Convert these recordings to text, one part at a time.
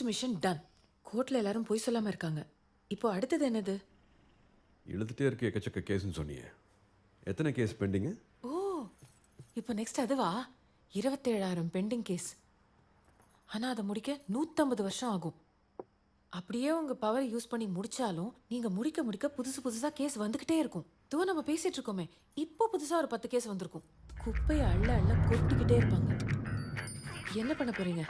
Mission ton. கோர்ட்ல எல்லாரும் போய் சொல்லாம இருக்காங்க. இப்போ அடுத்தது என்னது? இழுத்துட்டே இருக்க எக்கச்சக்க கேஸ்ன்னு சொன்னியே, எத்தனை கேஸ் பெண்டிங்கு? ஓ, இப்போ நெக்ஸ்ட் அதுவா? 27,000 பெண்டிங் கேஸ். ஆனா அதை முடிக்க 150 வருஷம் ஆகும். அப்படியே உங்க பவர் யூஸ் பண்ணி முடிச்சாலும் நீங்க முடிக்க முடிக்க புதுசு புதுசா கேஸ் வந்துகிட்டே இருக்கும். தோ நம்ம பேசிட்டு இருக்கோமே, இப்போ புதுசா ஒரு 10 கேஸ் வந்திருக்கும். குப்பையை அள்ள அள்ள கொட்டிக்கிட்டே இருப்பாங்க. என்ன பண்ண போறீங்க?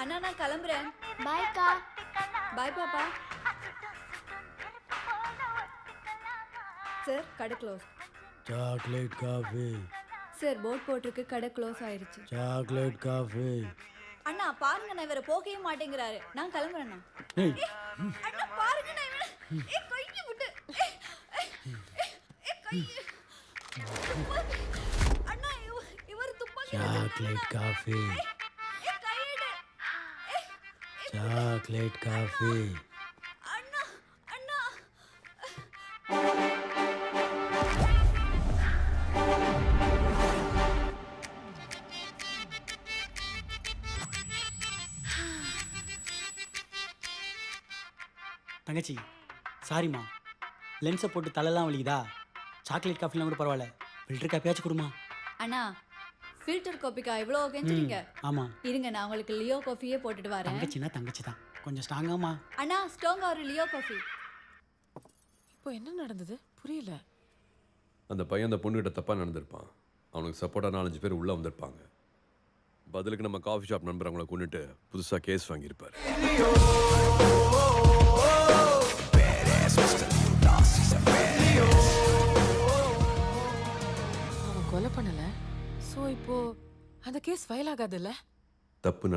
அண்ணா நான் கிளம்புறேன். பாய்க்கா. பாய் பாப்பா. சார் கடை close. Chocolate coffee. Sir board போட்டிருக்கு, கடை க்ளோஸ் ஆயிருச்சு. Chocolate coffee. அண்ணா பாருங்க, நான் இவரை போகவே மாட்டேங்கிறாரு. நான் கிளம்புறேண்ணா. ஏய், அண்ணா பாருங்க, நான் இவரை கையை விட்டு கை. அண்ணா இவர் துப்பாக்கி. Chocolate coffee. கையிடு. Chocolate coffee. அண்ணா அண்ணா. தங்கச்சி சாரிம்மா, லென்ஸை போட்டு தலைலாம் வலிக்குதா? சாக்லேட் காஃபிலாம் கூட பரவாயில்ல, ஃபில்டர் காஃபியாச்சும் கொடுமா. அண்ணா ஃபில்டர் காப்பிக்கா இவ்வளோ கெஞ்சிருங்க. ஆமாம், இருங்க, நான் உங்களுக்கு லியோ காஃபியே போட்டுட்டு வரேன். தங்கச்சின்னா தங்கச்சி தான், கொஞ்சம் ஸ்ட்ராங்காமா. அண்ணா ஸ்ட்ராங்கா ஒரு லியோ காஃபி. இப்போ என்ன நடந்தது புரியல. அந்த பையன் அந்த பொண்ணுகிட்ட தப்பாக நடந்திருப்பான். அவனுக்கு சப்போர்ட்டாக 4-5 பேர் உள்ளே வந்திருப்பாங்க. பதிலுக்கு நம்ம காஃபி ஷாப் நண்பர் அவங்கள கொண்டுட்டு புதுசாக கேஸ் வாங்கியிருப்பார். அவன் கொலை பண்ணல. சோ இப்போ அந்த கேஸ் ஃபைல் ஆகாதுல்ல? தப்பு